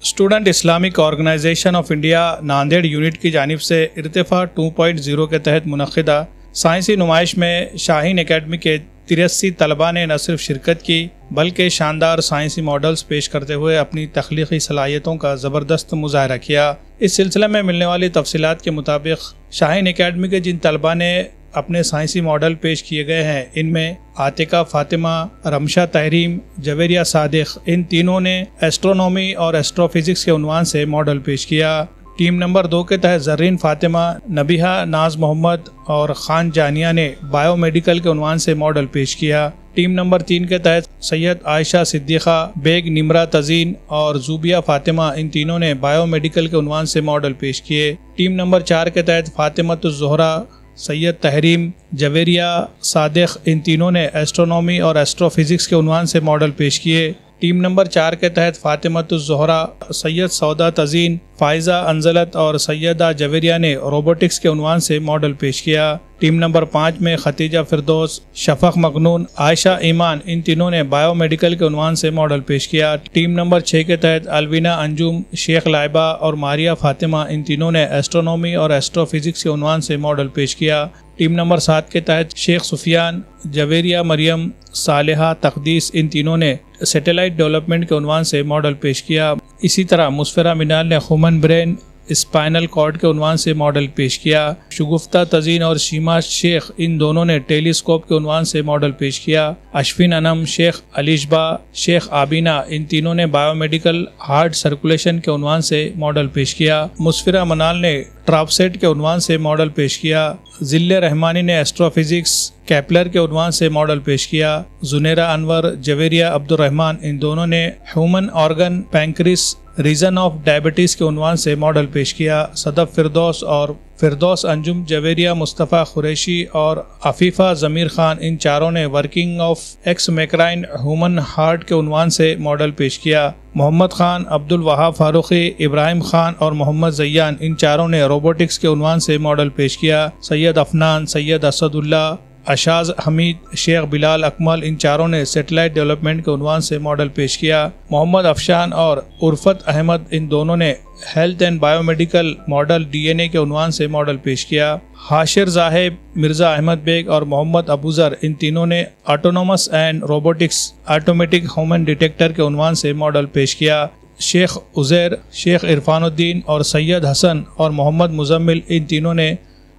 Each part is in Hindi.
Student Islamic organisation of India Nanded unit की जानिब से इर्तिफा 2.0 के तहत मुनक़िदा साइंसी नुमाइश में शाहीन एकेडमी के 83 तलबा ने न सिर्फ शिरकत की बल्कि शानदार साइंसी मॉडल्स पेश करते हुए अपनी तख्लीकी सलाहियतों का ज़बरदस्त मुजाहरा किया। इस सिलसिले में मिलने वाली तफसीलात के मुताबिक शाहीन एकेडमी के जिन तलबा ने अपने साइंसी मॉडल पेश किए गए हैं, इनमें आतिका फातिमा, रमशा तहरीम, जवेरिया सादिक, इन तीनों ने एस्ट्रोनॉमी और एस्ट्रोफिजिक्स के उन्वान से मॉडल पेश किया। टीम नंबर 2 के तहत जर्रीन फातिमा, नबीहा नाज मोहम्मद और खान जानिया ने बायोमेडिकल के उन्वान से मॉडल पेश किया। टीम नंबर 3 के तहत सैयद आयशा सिद्दीक़ा, बेग निमरा तजीन और जूबिया फातिमा, इन तीनों ने बायोमेडिकल के उन्वान से मॉडल पेश किए। टीम नंबर 4 के तहत फातिमतुज़ ज़ोहरा, सैयद तहरीम, जवेरिया सादिक, इन तीनों ने एस्ट्रोनॉमी और एस्ट्रोफिजिक्स के उन्वान से मॉडल पेश किए। टीम नंबर 4 के तहत फातिमतुज़ ज़ोहरा, सैयद सौदा तजीन, फ़ाइज़ा अंजलत और सैयदा जवेरिया ने रोबोटिक्स के उन्वान से मॉडल पेश किया। टीम नंबर 5 में खतीजा फिरदौस, शफ़क़ मगनून, आयशा ईमान, इन तीनों ने बायोमेडिकल के उन्वान से मॉडल पेश किया। टीम नंबर 6 के तहत अलविना अंजुम, शेख लाइबा और मारिया फातिमा, इन तीनों ने एस्ट्रोनॉमी और एस्ट्रोफिजिक्स के उन्वान से मॉडल पेश किया। टीम नंबर 7 के तहत शेख सुफियान, जवेरिया मरियम, सालेहा तकदीस, इन तीनों ने सैटेलाइट डेवलपमेंट के उन्वान से मॉडल पेश किया। इसी तरह मुस्फिरा मिनाल ने ह्यूमन ब्रेन स्पाइनल कॉर्ड के उन्वान से मॉडल पेश किया। शुगुफ्ता तजीन और शीमा शेख, इन दोनों ने टेलीस्कोप के उन्वान से मॉडल पेश किया। अशफिन अनम, शेख अलिशबा, शेख आबिना, इन तीनों ने बायोमेडिकल हार्ट सर्कुलेशन के उन्वान से मॉडल पेश किया। मुस्फिरा मनाल ने ट्रापसेट के उन्वान से मॉडल पेश किया। जिल्ले रहमानी ने एस्ट्रोफिजिक्स कैपलर के उन्वान से मॉडल पेश किया। जुनेरा अनवर, जवेरिया अब्दुर्रहमान, इन दोनों ने human organ pancreas reason of diabetes के उन्वान से मॉडल पेश किया। सदफ फिरदौस और फिरदौस अंजुम, जवेरिया मुस्तफ़ा खुरैशी और अफीफ़ा ज़मीर खान, इन चारों ने वर्किंग ऑफ एक्स मैक्राइन ह्यूमन हार्ट के उन्वान से मॉडल पेश किया। मोहम्मद खान, अब्दुल वहाब फारूकी, इब्राहिम खान और मोहम्मद ज़ैयान, इन चारों ने रोबोटिक्स के उन्वान से मॉडल पेश किया। सैयद अफनान, सैयद असदुल्ला, अशाज हमीद, शेख बिलाल अकमल, इन चारों ने सैटेलाइट डेवलपमेंट के उन्वान से मॉडल पेश किया। मोहम्मद अफशान और उर्फत अहमद, इन दोनों ने health and biomedical model DNA के उन्वान से मॉडल पेश किया। हाशिर जाहिब, मिर्ज़ा अहमद बेग और मोहम्मद अबूज़र, इन तीनों ने autonomous and robotics automatic human detector के उन्वान से मॉडल पेश किया। शेख उज़ैर, शेख इरफानुद्दीन और सैयद हसन और मोहम्मद मुजम्मिल, इन तीनों ने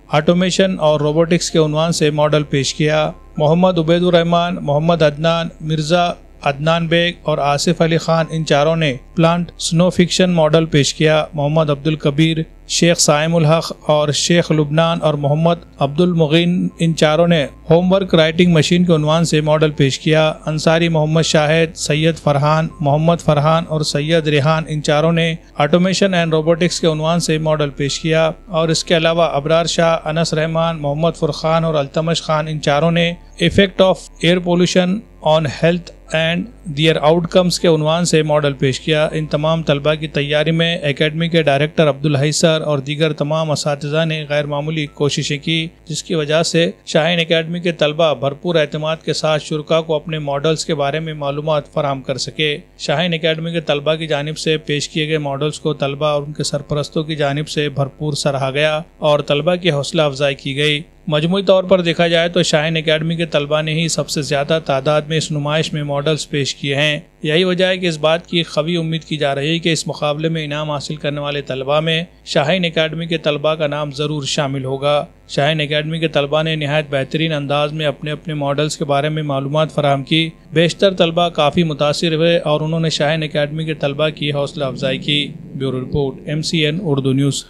ऑटोमेशन और रोबोटिक्स के उन्वान से मॉडल पेश किया। मोहम्मद उबैदुर्रहमान, मोहम्मद अदनान, मिर्ज़ा अदनान बेग और आसिफ अली खान, इन चारों ने प्लांट स्नो फिक्शन मॉडल पेश किया। मोहम्मद अब्दुल कबीर, शेख साइमुल हक और शेख लुबनान और मोहम्मद अब्दुल मुगीन, इन चारों ने होमवर्क राइटिंग मशीन के उन्वान से मॉडल पेश किया। अंसारी मोहम्मद शाहिद, सैयद फरहान, मोहम्मद फरहान और सैयद रेहान, इन चारों ने ऑटोमेशन एंड रोबोटिक्स के उन्वान से मॉडल पेश किया। और इसके अलावा अबरार शाह, अनस रहमान, मोहम्मद फुरखान और अल्तमश खान, इन चारों ने effect of air pollution on health and their outcomes के उन्वान से मॉडल पेश किया। इन तमाम तलबा की तैयारी में एकेडमी के डायरेक्टर अब्दुल हई सर और दीगर तमाम असातिज़ा ने गैर मामूली कोशिशें की, जिसकी वजह से शाहीन एकेडमी के तलबा भरपूर एतमाद के साथ शुरका को अपने मॉडल्स के बारे में मालूमात फराहम कर सके। शाहीन एकेडमी के तलबा की जानिब से पेश किए गए मॉडल्स को तलबा और उनके सरपरस्तों की जानिब से भरपूर सराहा गया और तलबा की हौसला अफजाई की गई। मजमूई तौर पर देखा जाए तो शाहीन एकेडमी के तलबा ने ही सबसे ज़्यादा तादाद में इस नुमाइश में मॉडल्स पेश किए हैं। यही वजह है कि इस बात की खवी उम्मीद की जा रही है कि इस मुकाबले में इनाम हासिल करने वाले तलबा में शाहीन एकेडमी के तलबा का नाम ज़रूर शामिल होगा। शाहीन एकेडमी के तलबा ने नहायत बेहतरीन अंदाज में अपने अपने मॉडल्स के बारे में मालूमात फराहम की। बेशतर तलबा काफ़ी मुतासिर हुए और उन्होंने शाहीन एकेडमी के तलबा की हौसला अफजाई की। Bureau report, MCN Urdu news.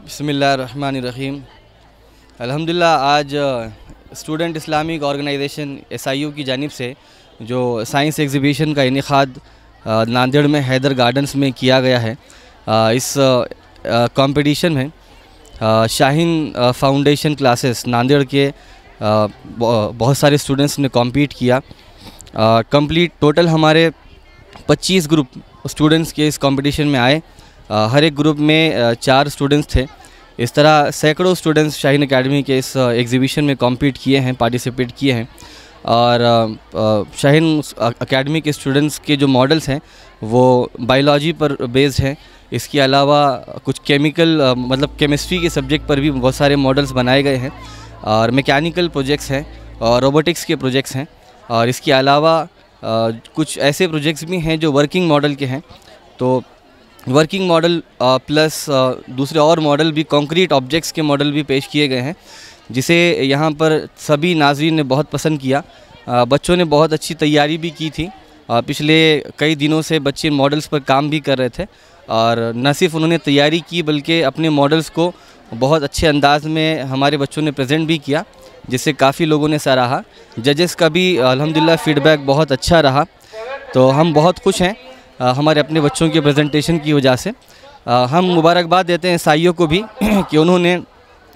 बिस्मिल्लाहिर्रहमानिर्रहीम। अल्हम्दुलिल्लाह, आज स्टूडेंट इस्लामिक ऑर्गेनाइजेशन SIU की जानिब से जो साइंस एग्ज़िबिशन का इनेकाद नांदेड़ में हैदर गार्डन्स में किया गया है, इस कंपटीशन में शाहीन फाउंडेशन क्लासेस नांदेड़ के बहुत सारे स्टूडेंट्स ने कॉम्पीट किया। कंप्लीट टोटल हमारे 25 ग्रुप स्टूडेंट्स के इस कंपटीशन में आए। हर एक ग्रुप में 4 स्टूडेंट्स थे। इस तरह सैकड़ों स्टूडेंट्स शाहीन एकेडमी के इस एग्ज़िबिशन में कॉम्पीट किए हैं, पार्टिसिपेट किए हैं। और शाहीन एकेडमी के स्टूडेंट्स के जो मॉडल्स हैं वो बायोलॉजी पर बेस्ड हैं। इसके अलावा कुछ केमिकल मतलब केमिस्ट्री के सब्जेक्ट पर भी बहुत सारे मॉडल्स बनाए गए हैं और मैकेनिकल प्रोजेक्ट्स हैं और रोबोटिक्स के प्रोजेक्ट्स हैं। और इसके अलावा कुछ ऐसे प्रोजेक्ट्स भी हैं जो वर्किंग मॉडल के हैं। तो वर्किंग मॉडल प्लस दूसरे और मॉडल भी कंक्रीट ऑब्जेक्ट्स के मॉडल भी पेश किए गए हैं, जिसे यहाँ पर सभी नाज़रीन ने बहुत पसंद किया। बच्चों ने बहुत अच्छी तैयारी भी की थी। पिछले कई दिनों से बच्चे मॉडल्स पर काम भी कर रहे थे और न सिर्फ उन्होंने तैयारी की बल्कि अपने मॉडल्स को बहुत अच्छे अंदाज में हमारे बच्चों ने प्रेजेंट भी किया, जिससे काफ़ी लोगों ने सराहा। जजेस का भी अल्हम्दुलिल्लाह फ़ीडबैक बहुत अच्छा रहा। तो हम बहुत खुश हैं हमारे अपने बच्चों के प्रेजेंटेशन की वजह से। हम मुबारकबाद देते हैं एसआईओ को भी कि उन्होंने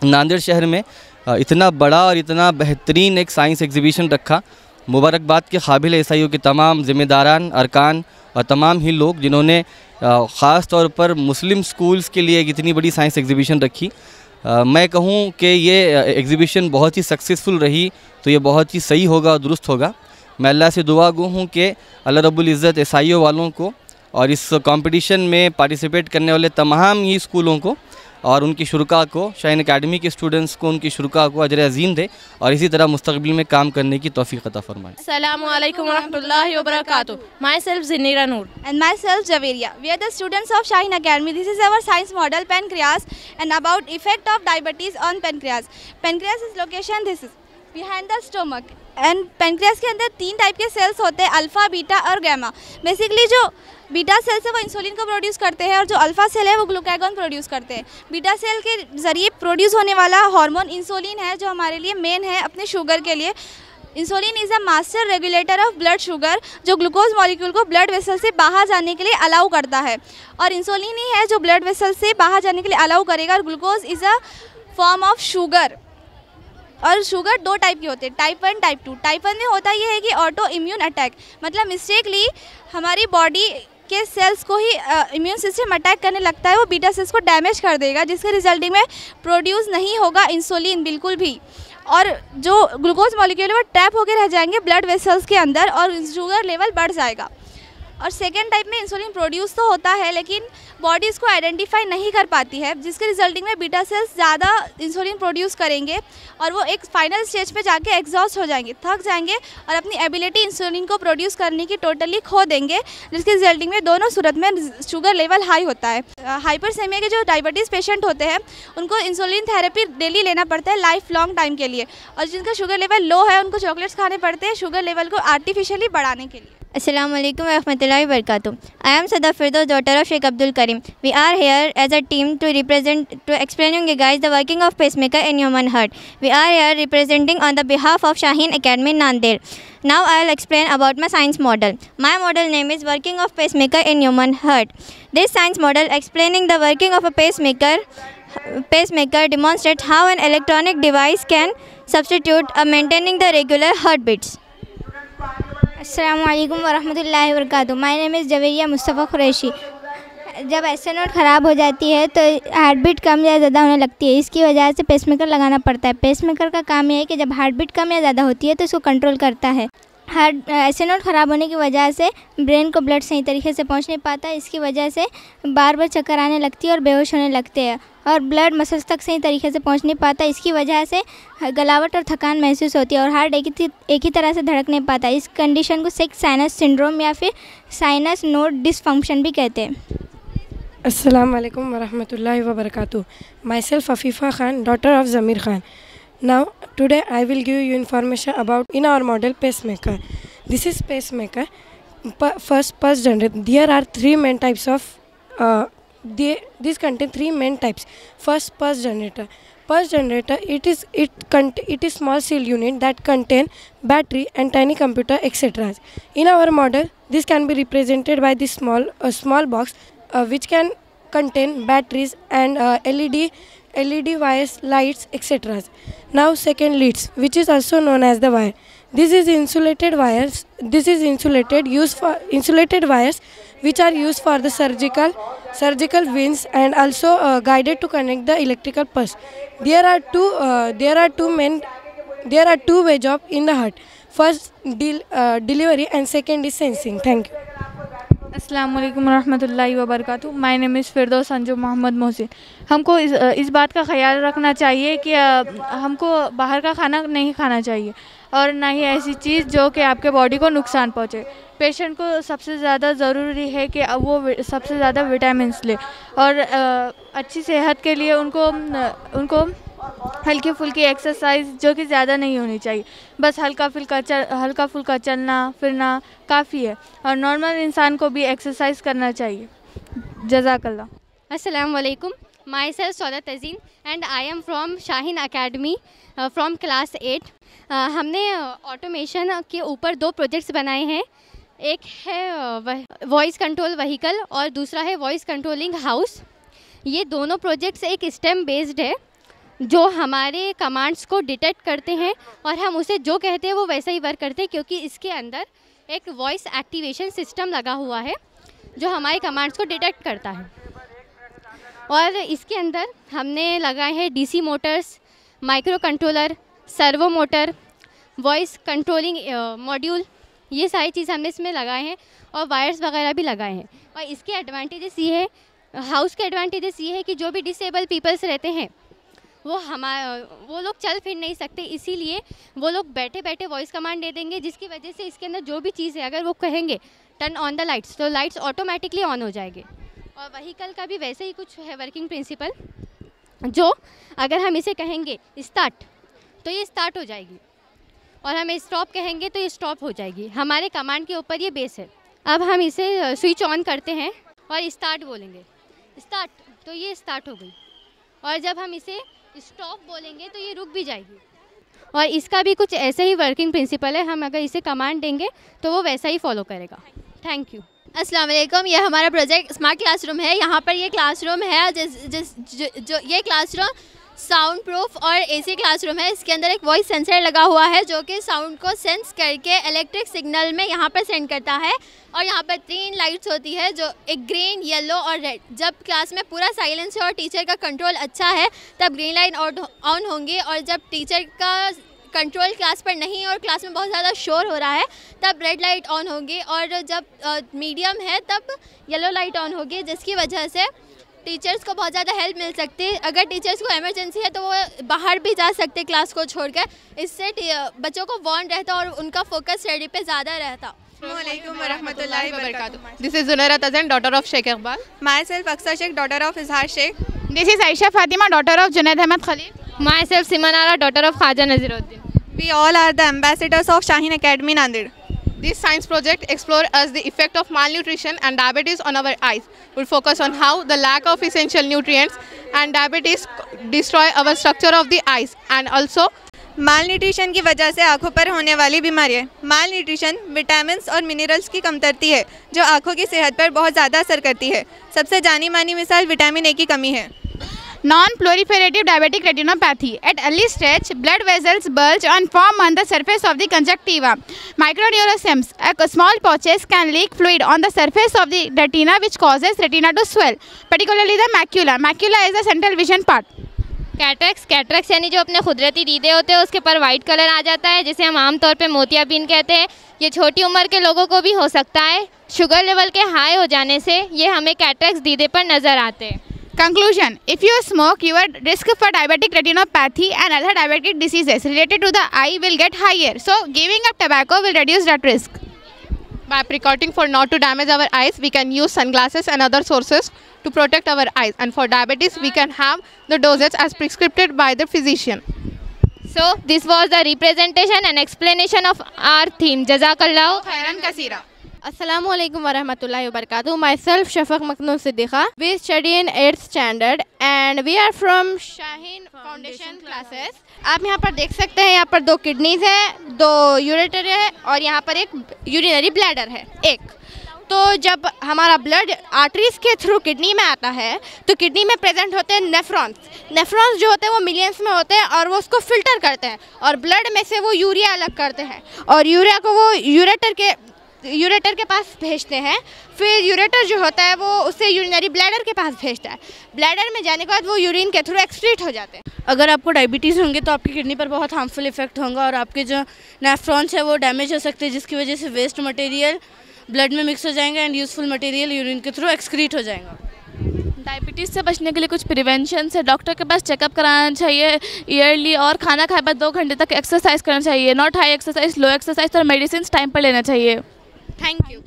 नांदेड़ शहर में इतना बड़ा और इतना बेहतरीन एक साइंस एग्जीबिशन रखा। मुबारकबाद के काबिल है एसआईओ के तमाम ज़िम्मेदारान, अरकान और तमाम ही लोग जिन्होंने ख़ास तौर पर मुस्लिम स्कूल्स के लिए एक इतनी बड़ी साइंस एग्जीबिशन रखी। मैं कहूँ कि ये एग्जीबिशन बहुत ही सक्सेसफुल रही तो ये बहुत ही सही होगा और दुरुस्त होगा। मैं अल्लाह से दुआ गो हूँ कि अल्लाह रब्बुल इज़्ज़त एसआईओ वालों को और इस कंपटीशन में पार्टिसिपेट करने वाले तमाम ही स्कूलों को और उनकी शुरका को, शाहीन एकेडमी के स्टूडेंट्स को, उनकी शुरका को अजर अज़ीम दे और इसी तरह मुस्तक़बिल में काम करने की तौफ़ीक़ अता फ़रमाए। Assalamu alaikum warahmatullahi wabarakatuh. Myself Zinira Noor. And myself Javeria. We are the students of Shaheen Academy. This is our science model pancreas and about effect of diabetes on pancreas. Pancreas is location this is behind the stomach. And pancreas के अंदर 3 टाइप के सेल्स होते हैं, अल्फ़ा, बीटा और गैमा। बेसिकली जो बीटा सेल्स है वो इंसुलिन को प्रोड्यूस करते हैं और जो अल्फ़ा सेल है वो ग्लूकागॉन प्रोड्यूस करते हैं। बीटा सेल के ज़रिए प्रोड्यूस होने वाला हार्मोन इंसुलिन है जो हमारे लिए मेन है अपने शुगर के लिए। Insulin is a master regulator of blood sugar, जो ग्लूकोज मॉलिक्यूल को ब्लड वेसल से बाहर जाने के लिए अलाउ करता है। और इंसुलिन ही है जो ब्लड वेसल से बाहर जाने के लिए अलाउ करेगा। और glucose is a form of sugar. और शुगर 2 टाइप के होते हैं, टाइप 1 टाइप 2। टाइप 1 में होता यह है कि ऑटो इम्यून अटैक, मतलब मिस्टेकली हमारी बॉडी के सेल्स को ही इम्यून सिस्टम अटैक करने लगता है, वो बीटा सेल्स को डैमेज कर देगा, जिसके रिजल्टिंग में प्रोड्यूस नहीं होगा इंसुलिन बिल्कुल भी। और जो ग्लूकोज मॉलिक्यूल है वो ट्रैप होकर रह जाएंगे ब्लड वेसल्स के अंदर और शुगर लेवल बढ़ जाएगा। और सेकेंड टाइप में इंसुलिन प्रोड्यूस तो होता है लेकिन बॉडी इसको आइडेंटिफाई नहीं कर पाती है, जिसके रिजल्टिंग में बीटा सेल्स ज़्यादा इंसुलिन प्रोड्यूस करेंगे और वो एक फाइनल स्टेज पे जाके एग्जॉस्ट हो जाएंगे, थक जाएंगे और अपनी एबिलिटी इंसुलिन को प्रोड्यूस करने की टोटली खो देंगे, जिसके रिजल्टिंग में दोनों सूरत में शुगर लेवल हाई होता है। हाइपरसेमिया के जो डायबिटीज़ पेशेंट होते हैं उनको इंसुलिन थेरेपी डेली लेना पड़ता है लाइफ लॉन्ग टाइम के लिए, और जिनका शुगर लेवल लो है उनको चॉकलेट्स खाने पड़ते हैं शुगर लेवल को आर्टिफिशियली बढ़ाने के लिए। Assalamu alaikum wa rahmatullahi wa barakatuh. I am Sada Firdaus, daughter of Sheikh Abdul Karim. We are here as a team to explaining you guys the working of pacemaker in human heart. We are here representing on the behalf of Shaheen Academy Nanded. Now I will explain about my science model. My model name is working of pacemaker in human heart. This science model explaining the working of a pacemaker demonstrates how an electronic device can substitute maintaining the regular heartbeats. अस्सलामुअलैकुम वरहमतुल्लाहि वबरकातुहू। My name is Javeria Mustafa Qureshi. जब एस्ट्रोनॉट ख़राब हो जाती है तो हार्ट बीट कम या ज़्यादा होने लगती है, इसकी वजह से पेसमेकर लगाना पड़ता है। पेसमेकर का काम यह है कि जब हार्ट बीट कम या ज़्यादा होती है तो इसको कंट्रोल करता है। एस्ट्रोनॉट ख़राब होने की वजह से ब्रेन को ब्लड सही तरीके से पहुंच नहीं पाता, इसकी वजह से बार बार चक्कर आने लगती है और बेहोश होने लगते हैं और ब्लड मसल्स तक सही तरीके से पहुंच नहीं पाता, इसकी वजह से गलावट और थकान महसूस होती है और हार्ट एक ही तरह से धड़क नहीं पाता। इस कंडीशन को सिक साइनस सिंड्रोम या फिर साइनस नोड डिसफंक्शन भी कहते हैं। अस्सलाम वालेकुम वरहमतुल्लाहि वबरकातुहू। Myself Afifa Khan, daughter of Zameer Khan. Now today I will give you information about in our model pacemaker. This is pacemaker. First pulse generator. There are 3 main types of these contain 3 main types. First pulse generator. Pulse generator it is small cell unit that contain battery and tiny computer etc. In our model this can be represented by this small box which can contain batteries and LED wires, lights, etc. Now second leads, which is also known as the wire. This is insulated wires. This is insulated wires which are used for the surgical veins and also guided to connect the electrical pulse. There are two way jobs in the heart. First, delivery, and second is sensing. Thank you. अस्सलाम वालेकुम रहमतुल्लाहि व बरकातहू। माय नेम इज़ फिरदौस अंजू मोहम्मद मोहसिन। हमको इस बात का ख्याल रखना चाहिए कि हमको बाहर का खाना नहीं खाना चाहिए और ना ही ऐसी चीज़ जो कि आपके बॉडी को नुकसान पहुँचे। पेशेंट को सबसे ज़्यादा ज़रूरी है कि वो सबसे ज़्यादा विटामिन्स ले और अच्छी सेहत के लिए उनको हल्की फुल्की एक्सरसाइज जो कि ज़्यादा नहीं होनी चाहिए, बस हल्का फुल्का चलना फिरना काफ़ी है और नॉर्मल इंसान को भी एक्सरसाइज करना चाहिए। जज़ाकल्लाह। अस्सलाम वालेकुम। माई सेल्फ सौदा Tazeen and I am from Shaheen academy from class 8। हमने ऑटोमेशन के ऊपर 2 प्रोजेक्ट्स बनाए हैं। एक है वॉइस कंट्रोल व्हीकल और दूसरा है वॉइस कंट्रोलिंग हाउस। ये दोनों प्रोजेक्ट्स एक स्टेम बेस्ड है जो हमारे कमांड्स को डिटेक्ट करते हैं और हम उसे जो कहते हैं वो वैसा ही वर्क करते हैं, क्योंकि इसके अंदर एक वॉइस एक्टिवेशन सिस्टम लगा हुआ है जो हमारे कमांड्स को डिटेक्ट करता है। और इसके अंदर हमने लगाए हैं DC Motors, micro controller, servo motor, voice controlling module, ये सारी चीज़ हमने इसमें लगाए हैं और वायर्स वगैरह भी लगाए हैं। और इसके एडवांटेजेस ये है, हाउस के एडवांटेजेस ये है कि जो भी डिसेबल पीपल्स रहते हैं वो लोग चल फिर नहीं सकते, इसीलिए वो लोग बैठे बैठे वॉइस कमांड दे देंगे, जिसकी वजह से इसके अंदर जो भी चीज़ है अगर वो कहेंगे टर्न ऑन द लाइट्स तो लाइट्स ऑटोमेटिकली ऑन हो जाएंगे। और व्हीकल का भी वैसे ही कुछ है वर्किंग प्रिंसिपल, जो अगर हम इसे कहेंगे स्टार्ट तो ये स्टार्ट हो जाएगी और हम स्टॉप कहेंगे तो ये स्टॉप हो जाएगी। हमारे कमांड के ऊपर ये बेस है। अब हम इसे स्विच ऑन करते हैं और स्टार्ट बोलेंगे, स्टार्ट तो ये स्टार्ट हो गई, और जब हम इसे स्टॉप बोलेंगे तो ये रुक भी जाएगी। और इसका भी कुछ ऐसे ही वर्किंग प्रिंसिपल है, हम अगर इसे कमांड देंगे तो वो वैसा ही फॉलो करेगा। Thank you. अस्सलाम वालेकुम। ये हमारा प्रोजेक्ट स्मार्ट क्लासरूम है। यहाँ पर ये क्लासरूम है जो ये क्लासरूम साउंड प्रूफ और एसी क्लासरूम है। इसके अंदर एक वॉइस सेंसर लगा हुआ है जो कि साउंड को सेंस करके इलेक्ट्रिक सिग्नल में यहाँ पर सेंड करता है। और यहाँ पर 3 लाइट्स होती है, जो एक ग्रीन, येलो और रेड। जब क्लास में पूरा साइलेंस है और टीचर का कंट्रोल अच्छा है तब ग्रीन लाइट ऑन होंगी, और जब टीचर का कंट्रोल क्लास पर नहीं और क्लास में बहुत ज़्यादा शोर हो रहा है तब रेड लाइट ऑन होगी, और जब मीडियम है तब येलो लाइट ऑन होगी, जिसकी वजह से टीचर्स को बहुत ज़्यादा हेल्प मिल सकती है। अगर टीचर्स को इमरजेंसी है तो वो बाहर भी जा सकते क्लास को छोड़कर। इससे बच्चों को वार्न रहता और उनका फोकस स्टडी पे ज़्यादा रहता। अस्सलामुअलैकुम वरहमतुल्लाहि वबरकातुहू। This is Zunaira Tazan, daughter of Sheikh Iqbal. Myself Aksar Sheikh, daughter of Izhar Sheikh. This is Ayesha Fatima, daughter of Junaid Ahmed Khalil. Myself Simnara, daughter of Khwaja Naziruddin. We all are the ambassadors of Shaheen Academy, Nanded. This science project explores us the effect of malnutrition and diabetes on our eyes. We'll focus on how the lack of essential nutrients and diabetes destroy our structure of the eyes, and also malnutrition की वजह से आँखों पर होने वाली बीमारियाँ। Malnutrition विटामिन्स और मिनरल्स की कमतरती है जो आँखों की सेहत पर बहुत ज़्यादा असर करती है। सबसे जानी मानी मिसाल विटामिन ए की कमी है। Non-proliferative diabetic retinopathy. At early stage, blood vessels bulge and form on the surface of the conjunctiva. Microneurosums, small pouches, can leak fluid on the surface of the retina, which causes retina to swell, particularly the macula. Macula is the central vision part. कैटरेक्स यानी जो अपने कुदरती दीदे होते हैं उसके ऊपर वाइट कलर आ जाता है, जिसे हम आमतौर पे मोतियाबिंद कहते हैं। ये छोटी उम्र के लोगों को भी हो सकता है। शुगर लेवल के हाई हो जाने से ये हमें कैटरेक्स दीदे पर नज़र आते हैं। Conclusion: if you smoke, your risk for diabetic retinopathy and other diabetic diseases related to the eye will get higher. So, giving up tobacco will reduce that risk. By precautioning for not to damage our eyes, we can use sunglasses and other sources to protect our eyes. And for diabetes, we can have the dosage as prescribed by the physician. So, this was the representation and explanation of our theme. Jazakallahu khairan kaseera. Assalamu alaikum warahmatullahi wabarakatuh. Myself Shafaq Maknoon Siddiqa. We study in 8th standard and we are from Shaheen Foundation classes. आप यहाँ पर देख सकते हैं, यहाँ पर 2 किडनीज है, 2 यूरेटर है और यहाँ पर एक यूरिनरी ब्लैडर है एक। तो जब हमारा ब्लड आर्टरीज के थ्रू किडनी में आता है तो किडनी में प्रेजेंट होते हैं नेफ्रॉन्स जो होते हैं वो मिलियंस में होते हैं और वो उसको फिल्टर करते हैं और ब्लड में से वो यूरिया अलग करते हैं और यूरिया को वो यूरेटर के यूरेटर के पास भेजते हैं, फिर यूरेटर जो होता है वो उससे यूरिनरी ब्लैडर के पास भेजता है। ब्लैडर में जाने के बाद वो यूरिन के थ्रू एक्सक्रीट हो जाते हैं। अगर आपको डायबिटीज़ होंगे तो आपकी किडनी पर बहुत हार्मफुल इफेक्ट होगा और आपके जो नेफ्रॉन्स है वो डैमेज हो सकते हैं, जिसकी वजह से वेस्ट मटेरियल ब्लड में मिक्स हो जाएंगे एंड यूज़फुल मटेरियल यूरिन के थ्रू एक्सक्रीट हो जाएगा। डायबिटीज़ से बचने के लिए कुछ प्रिवेंशन है, डॉक्टर के पास चेकअप कराना चाहिए ईयरली, और खाना खाए बाद 2 घंटे तक एक्सरसाइज करना चाहिए, not high exercise, low exercise, और मेडिसिन टाइम पर लेना चाहिए। Thank you.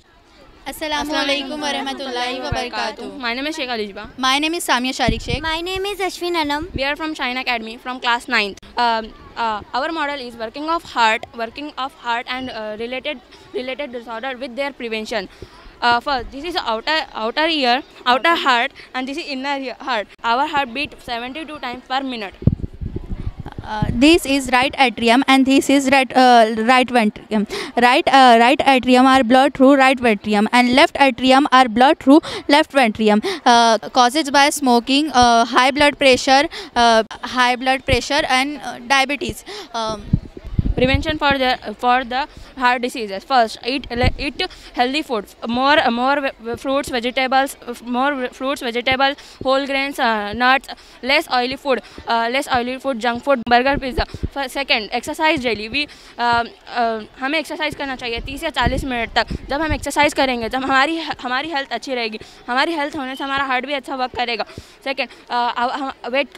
Assalamualaikum warahmatullahi wabarakatuh. My name is Sheikh Alizba. My name is Samia Sharik Sheikh. My name is Ashwin Anam. We are from Shaheen Academy from class 9th. Our model is working of heart and related disorder with their prevention. First, this is outer ear, outer heart, and this is inner heart. Our heart beat 72 times per minute. This is right atrium and this is right ventricle. Right atrium are blood through right ventricle and left atrium are blood through left ventricle. Causes by smoking, high blood pressure and diabetes. Prevention for the heart diseases. First, eat healthy foods. More fruits, vegetables, whole grains, nuts. Less oily food, junk food, burger, pizza. Second, exercise daily. हमें एक्सरसाइज करना चाहिए 30 या 40 मिनट तक। जब हम एक्सरसाइज करेंगे, जब हमारी हेल्थ अच्छी रहेगी, हमारी हेल्थ होने से हमारा हार्ट भी अच्छा वर्क करेगा। Second, weight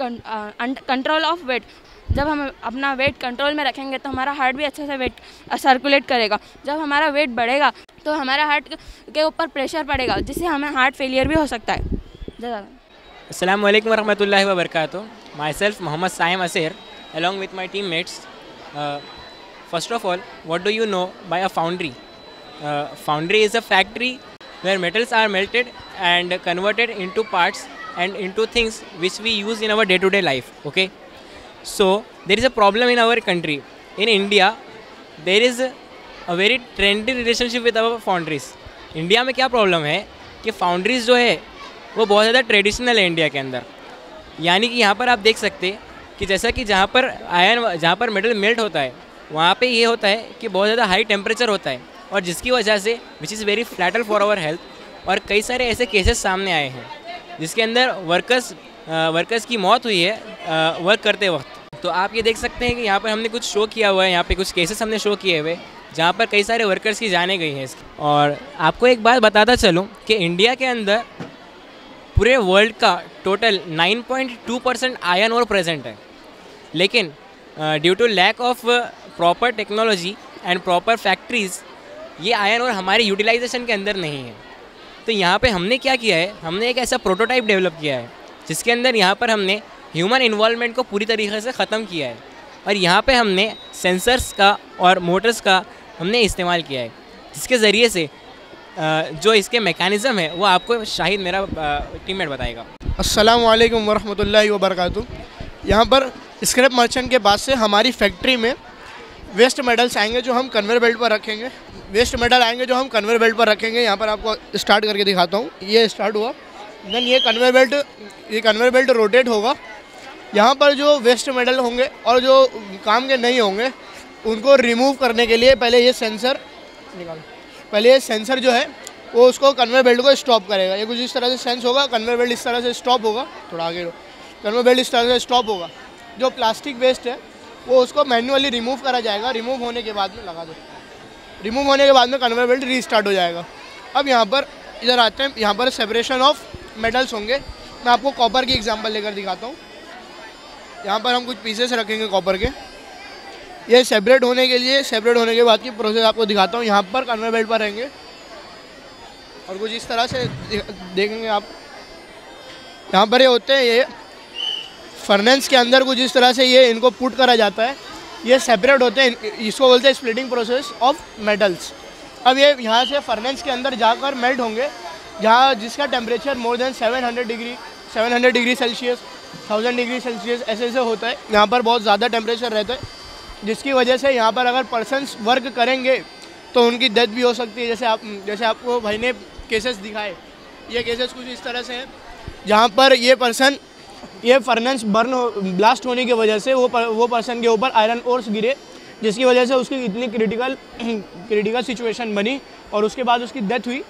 control of weight. जब हम अपना वेट कंट्रोल में रखेंगे तो हमारा हार्ट भी अच्छे से वेट सर्कुलेट करेगा। जब हमारा वेट बढ़ेगा तो हमारा हार्ट के ऊपर प्रेशर पड़ेगा, जिससे हमें हार्ट फेलियर भी हो सकता है। अस्सलामु अलैकुम वरहमतुल्लाहि वबरकातुहू। Myself Mohammad Saim Aser along with my teammates. First of all, what do you know by a foundry? Foundry is a factory where metals are melted and converted into parts and into things which we use in our day-to-day life. Okay. So there is a problem in our country. In India, there is a very trendy relationship with our foundries. India में क्या प्रॉब्लम है कि फाउंड्रीज जो है वो बहुत ज़्यादा ट्रेडिशनल है इंडिया के अंदर। यानी कि यहाँ पर आप देख सकते कि जैसा कि जहाँ पर मेटल मेल्ट होता है वहाँ पे ये होता है कि बहुत ज़्यादा हाई टेम्परेचर होता है, और जिसकी वजह से which is very fatal for our health. और कई सारे ऐसे केसेस सामने आए हैं जिसके अंदर वर्कर्स की मौत हुई है वर्क करते वक्त। तो आप ये देख सकते हैं कि यहाँ पर हमने कुछ शो किया हुआ है, यहाँ पे कुछ केसेस हमने शो किए हुए जहाँ पर कई सारे वर्कर्स की जानें गई हैं इसकी। और आपको एक बात बताता चलूँ कि इंडिया के अंदर पूरे वर्ल्ड का टोटल 9.2% आयरन ओर प्रेजेंट है, लेकिन due to lack of proper technology and proper factories ये आयरन ओर हमारे यूटिलाइजेशन के अंदर नहीं है। तो यहाँ पे हमने क्या किया है, हमने एक ऐसा प्रोटोटाइप डेवलप किया है जिसके अंदर यहाँ पर हमने ह्यूमन इन्वॉल्वमेंट को पूरी तरीके से ख़त्म किया है, और यहाँ पे हमने सेंसर्स का और मोटर्स का हमने इस्तेमाल किया है, जिसके ज़रिए से जो इसके मैकेनिज़्म है वो आपको शाहिद मेरा टीममेट बताएगा। अस्सलामु अलैकुम वरहमतुल्लाहि वबरकातुहू। यहाँ पर स्क्रैप मर्चेंट के बाद से हमारी फैक्ट्री में वेस्ट मेटल्स आएंगे जो हम कन्वेयर बेल्ट पर रखेंगे। वेस्ट मेटल आएंगे जो हम कन्वेयर बेल्ट पर रखेंगे। यहाँ पर आपको स्टार्ट करके दिखाता हूँ। ये स्टार्ट हुआ, देन ये कन्वेयर बेल्ट रोटेट होगा। यहाँ पर जो वेस्ट मेटल होंगे और जो काम के नहीं होंगे उनको रिमूव करने के लिए पहले ये सेंसर जो है वो उसको कन्वेयर बेल्ट को स्टॉप करेगा। ये कुछ इस तरह से सेंस होगा, कन्वेयर बेल्ट इस तरह से स्टॉप होगा, थोड़ा आगे कन्वेयर बेल्ट इस तरह से स्टॉप होगा। जो प्लास्टिक वेस्ट है वो उसको मैन्युअली रिमूव करा जाएगा। रिमूव होने के बाद में लगा दो, रिमूव होने के बाद में कन्वेयर बेल्ट रीस्टार्ट हो जाएगा। अब यहाँ पर इधर आते हैं, यहाँ पर सेपरेशन ऑफ मेटल्स होंगे। मैं आपको कॉपर की एग्जांपल लेकर दिखाता हूँ। यहाँ पर हम कुछ पीसेस रखेंगे कॉपर के, ये सेपरेट होने के बाद की प्रोसेस आपको दिखाता हूँ। यहाँ पर कन्वेयर बेल्ट पर रहेंगे और कुछ इस तरह से देखेंगे आप। यहाँ पर ये होते हैं, ये फर्नेस के अंदर कुछ इस तरह से ये इनको पुट करा जाता है। ये सेपरेट होते हैं, इसको बोलते हैं स्प्लिटिंग प्रोसेस ऑफ मेटल्स। अब ये यहाँ से फर्नेस के अंदर जाकर मेल्ट होंगे, जहाँ जिसका temperature more than 700 degree Celsius, 1000 degree Celsius ऐसे होता है। यहाँ पर बहुत ज़्यादा टेम्परेचर रहता है, जिसकी वजह से यहाँ पर अगर पर्सन्स वर्क करेंगे तो उनकी डेथ भी हो सकती है। जैसे आपको भाई ने केसेस दिखाए, ये केसेस कुछ इस तरह से हैं जहाँ पर ये फर्नेस ब्लास्ट होने की वजह से वो पर्सन के ऊपर आयरन ओर्स गिरे, जिसकी वजह से उसकी इतनी क्रिटिकल सिचुएशन बनी और उसके बाद उसकी डेथ हुई।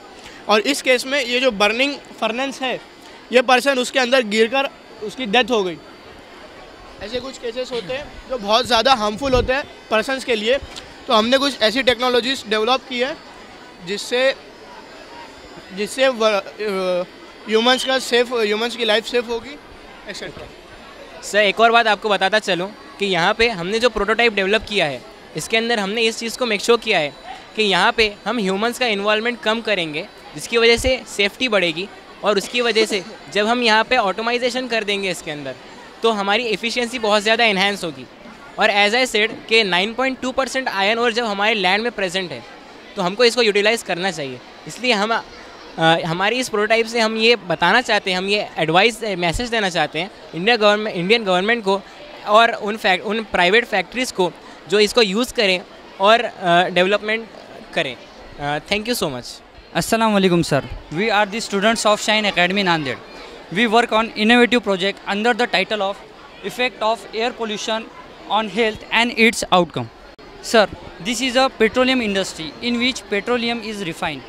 और इस केस में ये जो बर्निंग फर्नेस है, ये पर्सन उसके अंदर गिरकर उसकी डेथ हो गई। ऐसे कुछ केसेस होते हैं जो बहुत ज़्यादा हार्मफुल होते हैं पर्सनस के लिए। तो हमने कुछ ऐसी टेक्नोलॉजीज डेवलप की है जिससे ह्यूमंस की लाइफ सेफ होगी एक्सेट्रा। सर एक और बात आपको बताता चलूँ कि यहाँ पे हमने जो प्रोटोटाइप डेवलप किया है, इसके अंदर हमने इस चीज़ को मेक श्योर किया है कि यहाँ पे हम ह्यूमंस का इन्वॉल्वमेंट कम करेंगे, जिसकी वजह से सेफ्टी बढ़ेगी। और उसकी वजह से जब हम यहाँ पे ऑटोमाइजेशन कर देंगे इसके अंदर, तो हमारी एफिशिएंसी बहुत ज़्यादा इन्हांस होगी। और एज आई सेड कि 9.2% आयरन और जब हमारे लैंड में प्रेजेंट है, तो हमको इसको यूटिलाइज़ करना चाहिए। इसलिए हम हमारी इस प्रोटोटाइप से हम ये बताना चाहते हैं, हम ये एडवाइस मैसेज देना चाहते हैं इंडियन गवर्नमेंट को और उन प्राइवेट फैक्ट्रीज़ को जो इसको यूज़ करें और डेवलपमेंट करें। Thank you so much. Assalamu alaikum sir. We are the students of Shaheen Academy Nanded. We work on innovative project under the title of Effect of Air Pollution on Health and Its Outcome. Sir, this is a petroleum industry in which petroleum is refined.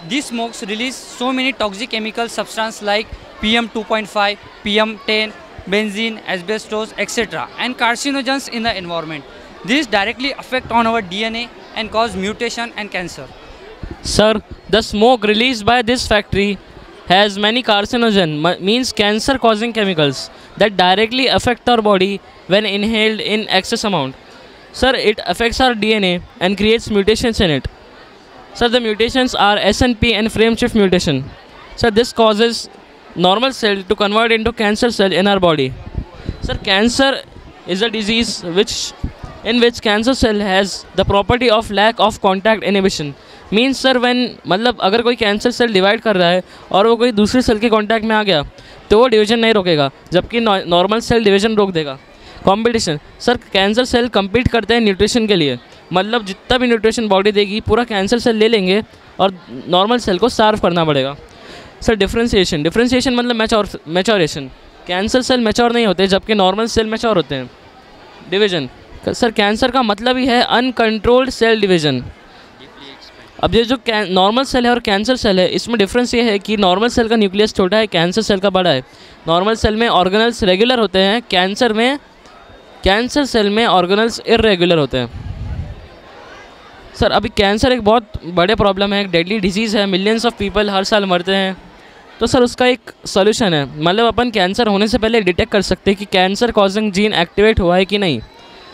These smokes release so many toxic chemical substances like PM 2.5, PM 10, benzene, asbestos, etc. and carcinogens in the environment. These directly affect on our DNA and cause mutation and cancer. Sir, the smoke released by this factory has many carcinogen, means cancer causing chemicals that directly affect our body when inhaled in excess amount. Sir, it affects our DNA and creates mutations in it. Sir, the mutations are SNP and frame shift mutation. Sir, this causes normal cell to convert into cancer cell in our body. Sir, cancer is a disease in which cancer cell has the property of lack of contact inhibition. Means sir मतलब अगर कोई कैंसर सेल डिवाइड कर रहा है और वो कोई दूसरे सेल के कांटेक्ट में आ गया तो वो डिवीजन नहीं रोकेगा, जबकि नॉर्मल सेल डिवीजन रोक देगा। Competition, sir cancer cell compete करते हैं न्यूट्रिशन के लिए, मतलब जितना भी न्यूट्रिशन बॉडी देगी पूरा कैंसर सेल ले लेंगे और नॉर्मल सेल को सर्व करना पड़ेगा। सर डिफ्रेंशिएशन मतलब मैच्योरेशन, कैंसर सेल मैच्योर नहीं होते जबकि नॉर्मल सेल मैच्योर होते हैं। डिवीजन, सर कैंसर का मतलब ही है अनकंट्रोल्ड सेल डिवीजन। अब ये जो नॉर्मल सेल है और कैंसर सेल है, इसमें डिफरेंस ये है कि नॉर्मल सेल का न्यूक्लियस छोटा है, कैंसर सेल का बड़ा है। नॉर्मल सेल में ऑर्गेनल्स रेगुलर होते हैं, कैंसर सेल में ऑर्गेनल्स इरेगुलर होते हैं। सर अभी कैंसर एक बहुत बड़े प्रॉब्लम है, एक डेडली डिजीज़ है, मिलियंस ऑफ पीपल हर साल मरते हैं। तो सर उसका एक सोल्यूशन है, मतलब अपन कैंसर होने से पहले डिटेक्ट कर सकते हैं कि कैंसर कॉजिंग जीन एक्टिवेट हुआ है कि नहीं।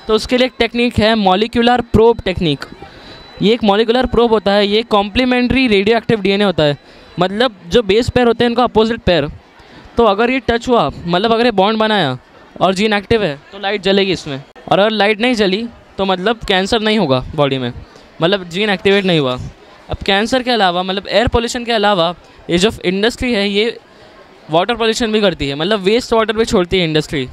तो उसके लिए एक टेक्निक है मॉलिक्यूलर प्रोब टेक्निक। ये एक मॉलिकुलर प्रोब होता है, ये कॉम्प्लीमेंट्री रेडियो एक्टिव डीएनए होता है, मतलब जो बेस पेयर होते हैं इनका अपोजिट पेयर। तो अगर ये टच हुआ, मतलब अगर ये बॉन्ड बनाया और जीन एक्टिव है तो लाइट जलेगी इसमें, और अगर लाइट नहीं जली तो मतलब कैंसर नहीं होगा बॉडी में, मतलब जीन एक्टिवेट नहीं हुआ। अब कैंसर के अलावा मतलब एयर पोल्यूशन के अलावा ये जो इंडस्ट्री है ये वाटर पोल्यूशन भी करती है, मतलब वेस्ट वाटर भी छोड़ती है इंडस्ट्री।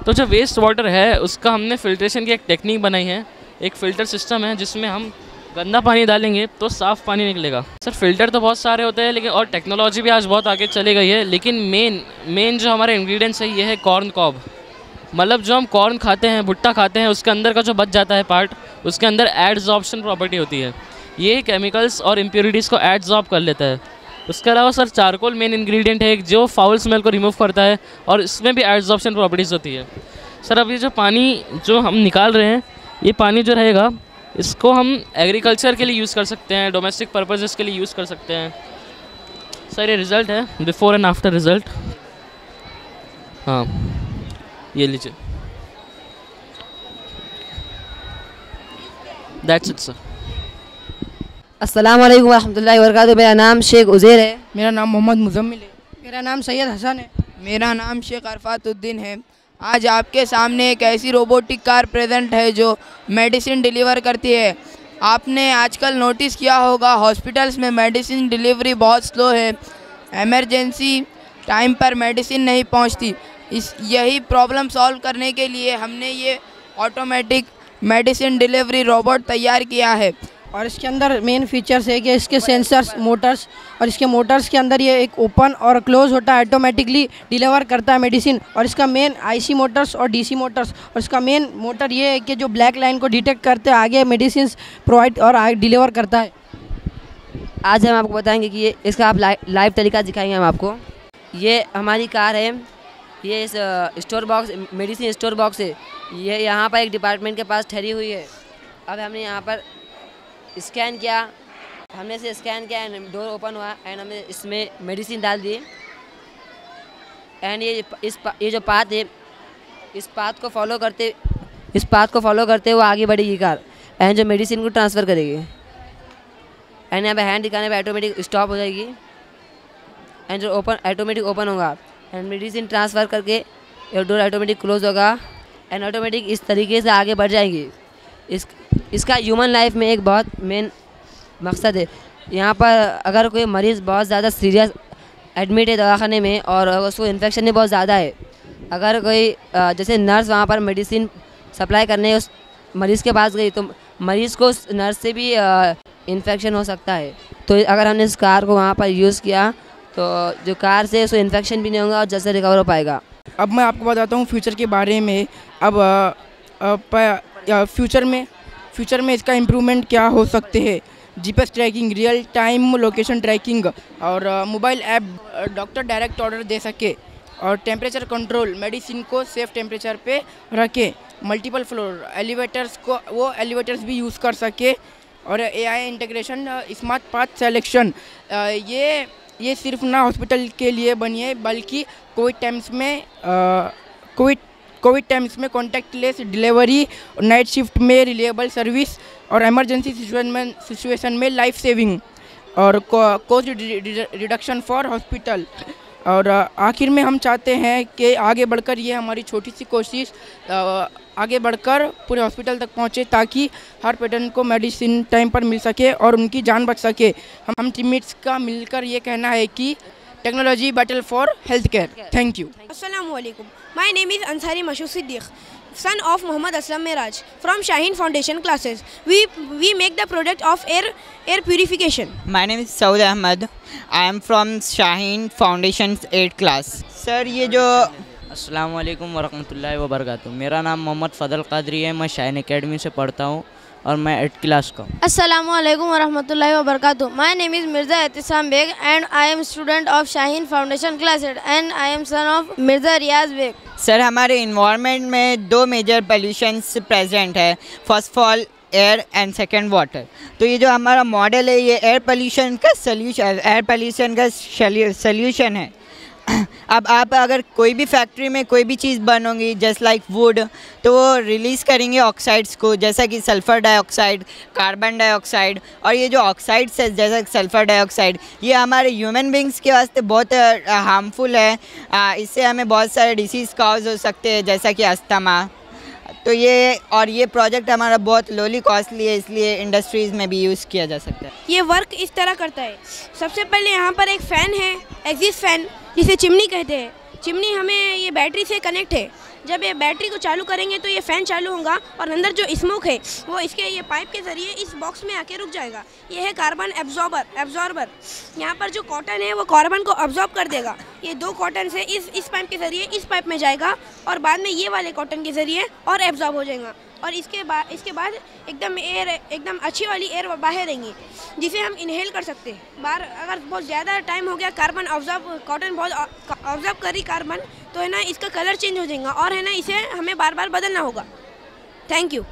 तो जो वेस्ट वाटर है उसका हमने फिल्ट्रेशन की एक टेक्निक बनाई है, एक फ़िल्टर सिस्टम है जिसमें हम गंदा पानी डालेंगे तो साफ़ पानी निकलेगा। सर फ़िल्टर तो बहुत सारे होते हैं लेकिन और टेक्नोलॉजी भी आज बहुत आगे चली गई है, लेकिन मेन जो हमारे इंग्रेडिएंट्स है ये है कॉर्न कॉब। मतलब जो हम कॉर्न खाते हैं, भुट्टा खाते हैं, उसके अंदर का जो बच जाता है पार्ट, उसके अंदर एडजॉर्प्शन प्रॉपर्टी होती है, ये केमिकल्स और इम्प्योरिटीज़ को एडजॉर्ब कर लेता है। उसके अलावा सर चारकोल मेन इंग्रेडिएंट है जो फाउल स्मेल को रिमूव करता है और इसमें भी एडजॉर्प्शन प्रॉपर्टीज़ होती है। सर अब ये जो पानी जो हम निकाल रहे हैं, ये पानी जो रहेगा इसको हम एग्रीकल्चर के लिए यूज़ कर सकते हैं, डोमेस्टिक पर्पसेस के लिए यूज़ कर सकते हैं। सर ये रिज़ल्ट है, बिफोर एंड आफ्टर रिज़ल्ट। हाँ ये लीजिए, दैट्स इट सर। अस्सलाम वालेकुम रहमतुल्लाहि व बरकातुहू। मेरा नाम शेख उज़ैर है। मेरा नाम मोहम्मद मुज़म्मिल है। मेरा नाम सैयद हसन है। मेरा नाम शेख अरफातुद्दीन है। आज आपके सामने एक ऐसी रोबोटिक कार प्रेजेंट है जो मेडिसिन डिलीवर करती है। आपने आजकल नोटिस किया होगा हॉस्पिटल्स में मेडिसिन डिलीवरी बहुत स्लो है, इमरजेंसी टाइम पर मेडिसिन नहीं पहुंचती। यही प्रॉब्लम सॉल्व करने के लिए हमने ये ऑटोमेटिक मेडिसिन डिलीवरी रोबोट तैयार किया है। और इसके अंदर मेन फीचर्स है कि इसके सेंसर्स, मोटर्स, और इसके मोटर्स के अंदर ये एक ओपन और क्लोज होता है, ऑटोमेटिकली डिलीवर करता है मेडिसिन। और इसका मेन आईसी मोटर्स और डीसी मोटर्स, और इसका मेन मोटर ये है कि जो ब्लैक लाइन को डिटेक्ट करते आगे मेडिसिन प्रोवाइड और डिलीवर करता है। आज हम आपको बताएंगे कि ये इसका आप लाइव तरीका दिखाएंगे हम आपको। ये हमारी कार है, ये इस store box medicine store box है, ये यहाँ पर एक डिपार्टमेंट के पास ठहरी हुई है। अब हमने यहाँ पर स्कैन किया, हमने इसे स्कैन किया एंड डोर ओपन हुआ एंड हमने इसमें मेडिसिन डाल दी एंड ये जो पाथ है, इस पाथ को फॉलो करते हुए आगे बढ़ेगी कार एंड जो मेडिसिन को ट्रांसफ़र करेगी एंड यहाँ पे हैंड दिखाने पे ऑटोमेटिक स्टॉप हो जाएगी एंड जो ऑटोमेटिक ओपन होगा एंड मेडिसिन ट्रांसफ़र करके ये डोर ऑटोमेटिक क्लोज होगा एंड ऑटोमेटिक इस तरीके से आगे बढ़ जाएंगी। इसका ह्यूमन लाइफ में एक बहुत मेन मकसद है। यहाँ पर अगर कोई मरीज़ बहुत ज़्यादा सीरियस एडमिट है दवाखाने में और उसको इन्फेक्शन भी बहुत ज़्यादा है, अगर कोई जैसे नर्स वहाँ पर मेडिसिन सप्लाई करने उस मरीज़ के पास गई तो मरीज़ को उस नर्स से भी इन्फेक्शन हो सकता है। तो अगर हमने इस कार को वहाँ पर यूज़ किया तो जो कार से उसको इन्फेक्शन भी नहीं होगा और जल्द से रिकवर हो पाएगा। अब मैं आपको बताता हूँ फ्यूचर के बारे में। अब फ्यूचर में इसका इम्प्रूवमेंट क्या हो सकते हैं। GPS tracking, real time location tracking और mobile app doctor direct order दे सके और टेम्परेचर कंट्रोल, मेडिसिन को सेफ टेम्परेचर पे रखे। मल्टीपल फ्लोर एलिवेटर्स को वो एलिवेटर्स भी यूज़ कर सके और AI integration, smart path selection. ये सिर्फ ना हॉस्पिटल के लिए बनी है बल्कि कोविड टाइम्स में कॉन्टैक्टलेस डिलीवरी, नाइट शिफ्ट में रिलायबल सर्विस और इमरजेंसी सिचुएशन में लाइफ सेविंग और कॉस्ट रिडक्शन फॉर हॉस्पिटल। और आखिर में हम चाहते हैं कि आगे बढ़कर ये हमारी छोटी सी कोशिश आगे बढ़कर पूरे हॉस्पिटल तक पहुँचे ताकि हर पेशेंट को मेडिसिन टाइम पर मिल सके और उनकी जान बच सके। हम टीममेट्स का मिलकर ये कहना है कि technology battle for health care. Thank you. अस्सलाम वालेकुम। माय नेम इज़ Ansari Mashood Siddiq, son of Muhammad Aslam Miraj from Shaheen Foundation classes. We make the product of air purification. My name is Saud Ahmed. I am from Shaheen Foundation 8 class. Sir, ये जो अस्सलाम वालेकुम वरहमतुल्लाहि वबरकातुहू। मेरा नाम मोहम्मद फ़ज़ल क़ादरी है, मैं शाहीन एकेडमी से पढ़ता हूँ और मैं 8th क्लास का हूँ। अस्सलामु अलैकुम वरहमतुल्लाहि वबरकातुहू। My name is Mirza Ehtisham Baig and I am student of Shaheen foundation class 8 and I am son of Mirza Riyaz Baig. Sir, हमारे इन्वायरमेंट में 2 मेजर पोल्यूशंस प्रेजेंट है। First of all air and second water. तो ये जो हमारा मॉडल है ये एयर पोल्यूशन का सल्यूशन है। अब आप अगर कोई भी फैक्ट्री में कोई भी चीज़ बन होगी जस्ट लाइक वुड, तो वो रिलीज़ करेंगे ऑक्साइड्स को, जैसा कि सल्फ़र डाइऑक्साइड, कार्बन डाइऑक्साइड। और ये जो ऑक्साइड्स है जैसा सल्फ़र डाइऑक्साइड, ये हमारे ह्यूमन बींग्स के वास्ते बहुत हार्मफुल है। इससे हमें बहुत सारे डिसीज़ काज हो सकते हैं जैसा कि अस्थमा। तो ये प्रोजेक्ट हमारा बहुत लोली कॉस्टली है, इसलिए इंडस्ट्रीज़ में भी यूज़ किया जा सकता है। ये वर्क इस तरह करता है। सबसे पहले यहाँ पर एक फ़ैन है, एग्जिस्ट फ़ैन जिसे चिमनी कहते हैं। चिमनी हमें ये बैटरी से कनेक्ट है। जब ये बैटरी को चालू करेंगे तो ये फ़ैन चालू होगा और अंदर जो स्मोक है वो इसके ये पाइप के ज़रिए इस बॉक्स में आके रुक जाएगा। ये है कार्बन एब्जॉर्बर। यहाँ पर जो कॉटन है वो कार्बन को अब्जॉर्ब कर देगा। ये 2 कॉटन से इस पाइप के ज़रिए इस पाइप में जाएगा और बाद में ये वाले कॉटन के ज़रिए और एब्जॉर्ब हो जाएगा और इसके बाद एकदम अच्छी वाली एयर बाहर रहेंगी जिसे हम इनहेल कर सकते हैं। बार अगर बहुत ज़्यादा टाइम हो गया कॉटन बहुत ऑब्जॉर्ब करी कार्बन, तो है ना इसका कलर चेंज हो जाएगा और है ना इसे हमें बार बार बदलना होगा। Thank you.